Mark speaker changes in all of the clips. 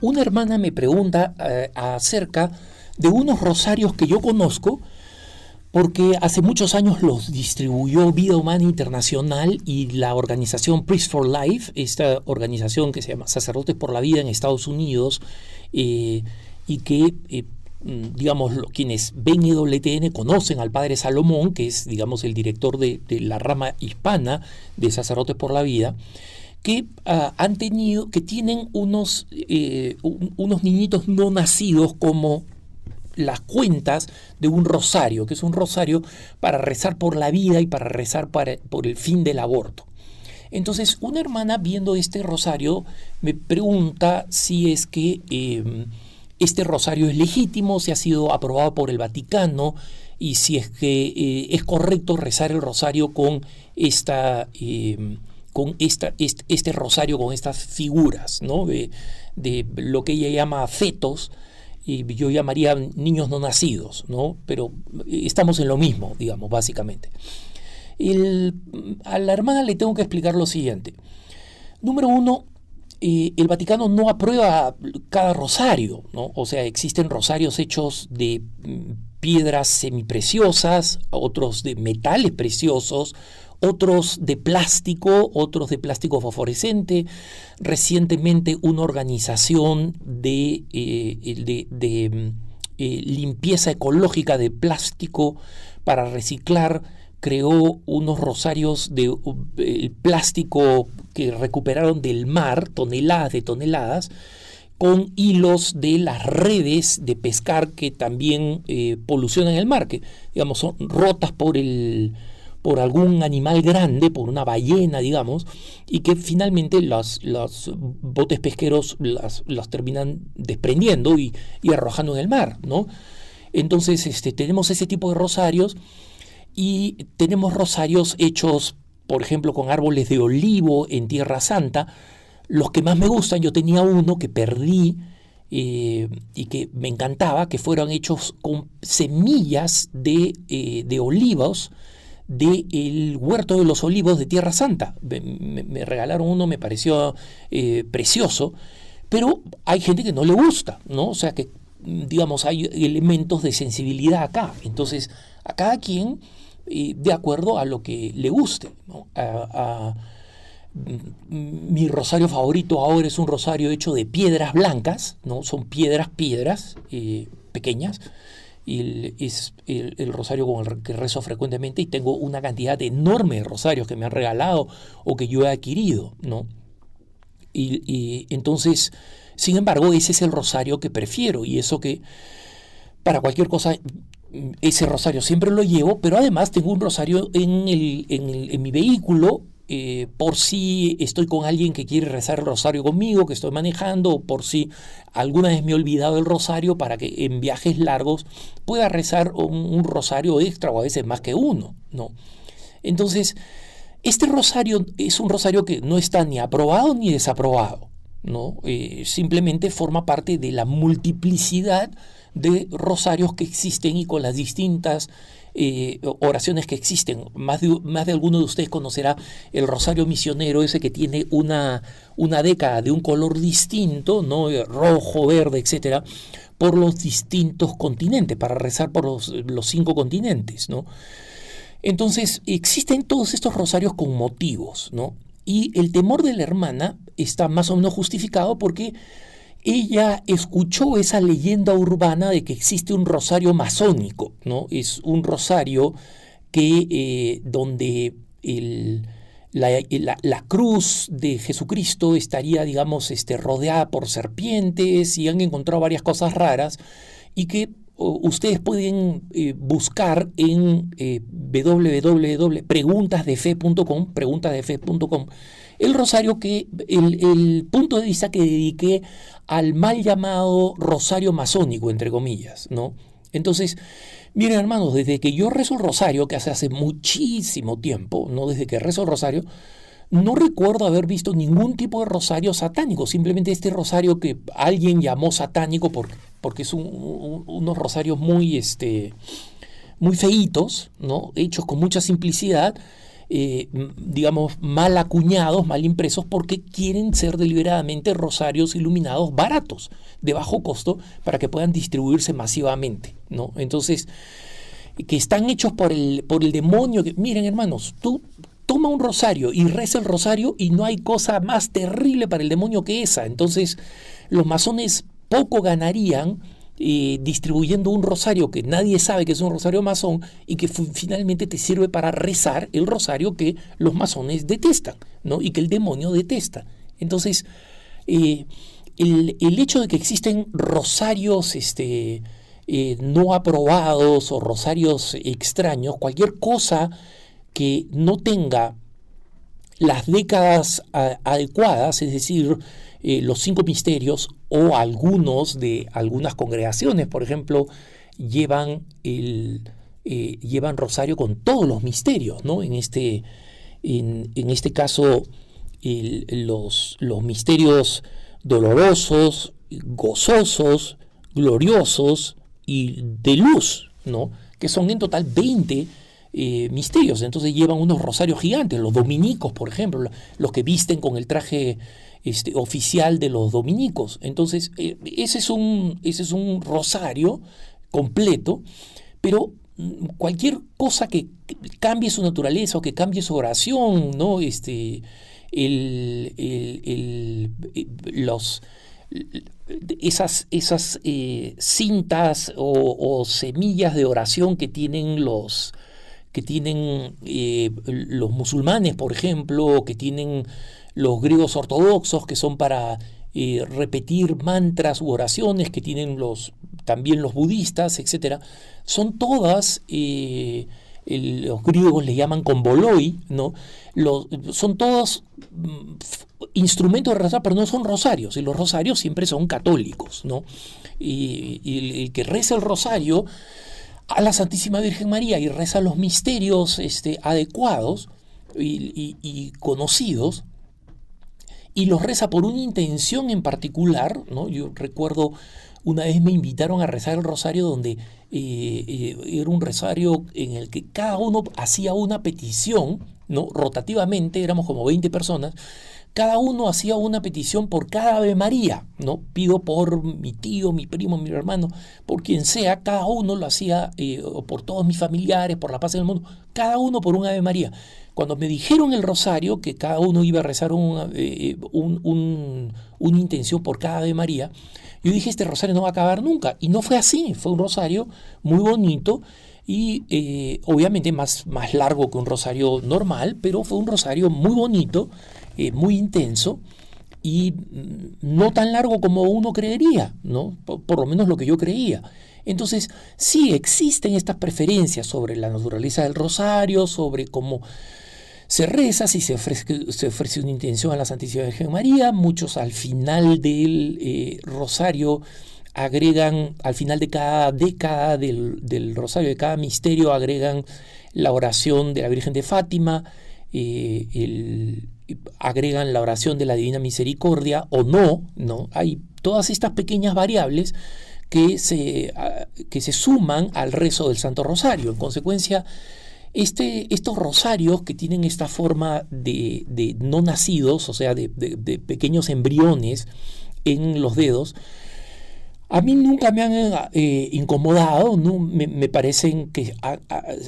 Speaker 1: una hermana me pregunta acerca de unos rosarios que yo conozco, porque hace muchos años los distribuyó Vida Humana Internacional y la organización Priests for Life, esta organización que se llama Sacerdotes por la Vida en Estados Unidos, y que, digamos, quienes ven EWTN conocen al Padre Salomón, que es, digamos, el director de la rama hispana de Sacerdotes por la Vida, que tienen unos niñitos no nacidos como las cuentas de un rosario, que es un rosario para rezar por la vida y para rezar por el fin del aborto. Entonces, una hermana viendo este rosario me pregunta si es que este rosario es legítimo, si ha sido aprobado por el Vaticano y si es que es correcto rezar el rosario con este rosario, con estas figuras, ¿no? de lo que ella llama fetos, y yo llamaría niños no nacidos, ¿no? Pero estamos en lo mismo, digamos, básicamente. A la hermana le tengo que explicar lo siguiente. Número uno, el Vaticano no aprueba cada rosario, ¿no? O sea, existen rosarios hechos de piedras semipreciosas, otros de metales preciosos, otros de plástico fosforescente. Recientemente una organización de limpieza ecológica de plástico para reciclar creó unos rosarios de plástico que recuperaron del mar, toneladas de toneladas, con hilos de las redes de pescar que también polucionan el mar, que digamos son rotas por algún animal grande, por una ballena, digamos, y que finalmente los botes pesqueros las terminan desprendiendo y arrojando en el mar, ¿no? Entonces tenemos ese tipo de rosarios, y tenemos rosarios hechos, por ejemplo, con árboles de olivo en Tierra Santa. Los que más me gustan, yo tenía uno que perdí y que me encantaba, que fueron hechos con semillas de olivos del huerto de los olivos de Tierra Santa. Me regalaron uno, me pareció precioso, pero hay gente que no le gusta, ¿no? O sea que, digamos, hay elementos de sensibilidad acá. Entonces, a cada quien de acuerdo a lo que le guste, ¿no? Mi rosario favorito ahora es un rosario hecho de piedras blancas, ¿no? Son piedras pequeñas, y es el rosario con el que rezo frecuentemente, y tengo una cantidad enorme de rosarios que me han regalado o que yo he adquirido, ¿no? Y entonces, sin embargo, ese es el rosario que prefiero, y eso que para cualquier cosa ese rosario siempre lo llevo, pero además tengo un rosario en mi vehículo, por si estoy con alguien que quiere rezar el rosario conmigo, que estoy manejando, o por si alguna vez me he olvidado el rosario, para que en viajes largos pueda rezar un rosario extra, o a veces más que uno, ¿no? Entonces, este rosario es un rosario que no está ni aprobado ni desaprobado, ¿no? Simplemente forma parte de la multiplicidad de rosarios que existen, y con las distintas oraciones que existen. Más de alguno de ustedes conocerá el rosario misionero, ese que tiene una década de un color distinto, ¿no? Rojo, verde, etcétera, por los distintos continentes, para rezar por los 5 continentes, ¿no? Entonces, existen todos estos rosarios con motivos, ¿no? Y el temor de la hermana está más o menos justificado, porque ella escuchó esa leyenda urbana de que existe un rosario masónico, ¿no? Es un rosario que donde la cruz de Jesucristo estaría, digamos, rodeada por serpientes, y han encontrado varias cosas raras, y que ustedes pueden buscar en www.preguntasdefe.com, el rosario el punto de vista que dediqué al mal llamado rosario masónico, entre comillas, ¿no? Entonces, miren, hermanos, desde que yo rezo el rosario, que hace muchísimo tiempo, ¿no? Desde que rezo el rosario, no recuerdo haber visto ningún tipo de rosario satánico. Simplemente este rosario que alguien llamó satánico porque es unos rosarios muy feitos, ¿no? Hechos con mucha simplicidad. digamos, mal acuñados, mal impresos, porque quieren ser deliberadamente rosarios iluminados baratos, de bajo costo, para que puedan distribuirse masivamente, ¿no? Entonces, que están hechos por el demonio. Miren, hermanos, tú toma un rosario y reza el rosario y no hay cosa más terrible para el demonio que esa. Entonces, los masones poco ganarían distribuyendo un rosario que nadie sabe que es un rosario masón y que finalmente te sirve para rezar el rosario que los masones detestan, ¿no? Y que el demonio detesta. Entonces, el hecho de que existen rosarios no aprobados o rosarios extraños, cualquier cosa que no tenga las décadas adecuadas, es decir, los 5 misterios o algunas congregaciones, por ejemplo, llevan rosario con todos los misterios, ¿no? En este caso, los misterios dolorosos, gozosos, gloriosos y de luz, ¿no? Que son en total 20 misterios. Entonces llevan unos rosarios gigantes, los dominicos, por ejemplo, los que visten con el traje oficial de los dominicos. Entonces, ese es un rosario completo, pero cualquier cosa que cambie su naturaleza o que cambie su oración, ¿no? Esas cintas o semillas de oración que tienen los musulmanes, por ejemplo, o que tienen los griegos ortodoxos, que son para repetir mantras u oraciones, que tienen también los budistas, etcétera, son todas, los griegos le llaman komboloi, ¿no? Son todos instrumentos de rezar, pero no son rosarios, y los rosarios siempre son católicos, ¿no? Y el que reza el rosario a la Santísima Virgen María y reza los misterios adecuados y conocidos, y los reza por una intención en particular, ¿no? Yo recuerdo una vez me invitaron a rezar el rosario donde era un rosario en el que cada uno hacía una petición, ¿no? Rotativamente, éramos como 20 personas, cada uno hacía una petición por cada Ave María, ¿no? Pido por mi tío, mi primo, mi hermano, por quien sea, cada uno lo hacía, o por todos mis familiares, por la paz del mundo, cada uno por un Ave María. Cuando me dijeron el rosario, que cada uno iba a rezar una intención por cada Ave María, yo dije, este rosario no va a acabar nunca. Y no fue así, fue un rosario muy bonito y obviamente más largo que un rosario normal, pero fue un rosario muy bonito, muy intenso y no tan largo como uno creería, ¿no? Por lo menos lo que yo creía. Entonces, sí existen estas preferencias sobre la naturaleza del rosario, sobre cómo se reza, si se ofrece una intención a la Santísima Virgen María. Muchos al final del rosario agregan, al final de cada década del rosario, de cada misterio, agregan la oración de la Virgen de Fátima, agregan la oración de la Divina Misericordia o no. Hay todas estas pequeñas variables que se suman al rezo del Santo Rosario. En consecuencia, estos rosarios que tienen esta forma de no nacidos, o sea, de pequeños embriones en los dedos, a mí nunca me han incomodado, ¿no? Me parecen que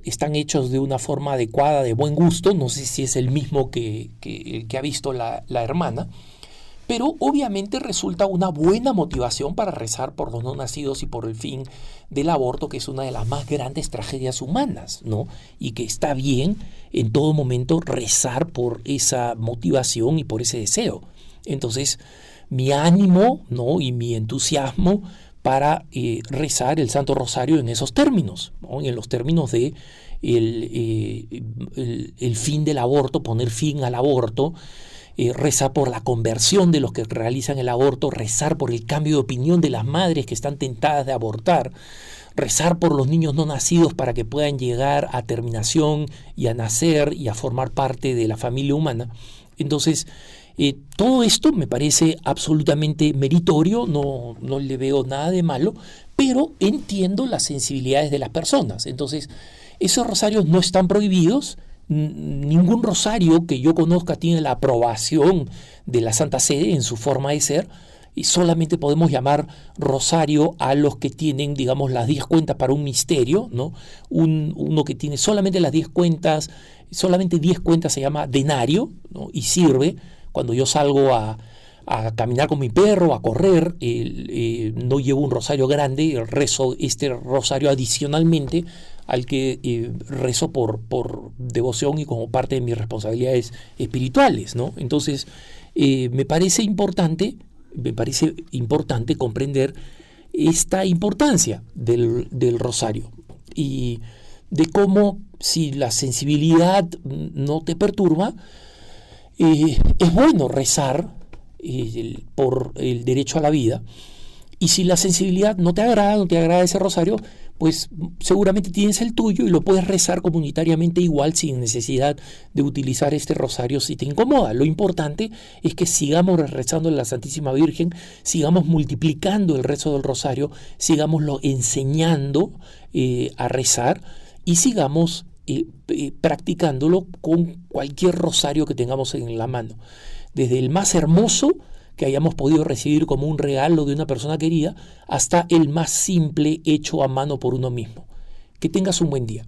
Speaker 1: están hechos de una forma adecuada, de buen gusto. No sé si es el mismo que ha visto la hermana, pero obviamente resulta una buena motivación para rezar por los no nacidos y por el fin del aborto, que es una de las más grandes tragedias humanas, ¿no? Y que está bien en todo momento rezar por esa motivación y por ese deseo. Entonces, mi ánimo, ¿no? Y mi entusiasmo para rezar el Santo Rosario en esos términos, ¿no? En los términos de el fin del aborto, poner fin al aborto, rezar por la conversión de los que realizan el aborto, rezar por el cambio de opinión de las madres que están tentadas de abortar, rezar por los niños no nacidos para que puedan llegar a terminación y a nacer y a formar parte de la familia humana. Entonces, todo esto me parece absolutamente meritorio, no le veo nada de malo, pero entiendo las sensibilidades de las personas. Entonces, esos rosarios no están prohibidos, Ningún rosario que yo conozca tiene la aprobación de la Santa Sede en su forma de ser, y solamente podemos llamar rosario a los que tienen, digamos, las 10 cuentas para un misterio, ¿no? Uno que tiene solamente las 10 cuentas, solamente 10 cuentas se llama denario, ¿no? Y sirve cuando yo salgo a caminar con mi perro, a correr, no llevo un rosario grande, rezo este rosario adicionalmente al que rezo por devoción y como parte de mis responsabilidades espirituales, ¿no? Entonces, me parece importante comprender esta importancia del rosario y de cómo, si la sensibilidad no te perturba, es bueno rezar por el derecho a la vida, y si la sensibilidad no te agrada ese rosario, pues seguramente tienes el tuyo y lo puedes rezar comunitariamente igual, sin necesidad de utilizar este rosario si te incomoda. Lo importante es que sigamos rezando a la Santísima Virgen, sigamos multiplicando el rezo del rosario, sigámoslo enseñando a rezar, y sigamos practicándolo con cualquier rosario que tengamos en la mano, desde el más hermoso que hayamos podido recibir como un regalo de una persona querida, hasta el más simple hecho a mano por uno mismo. Que tengas un buen día.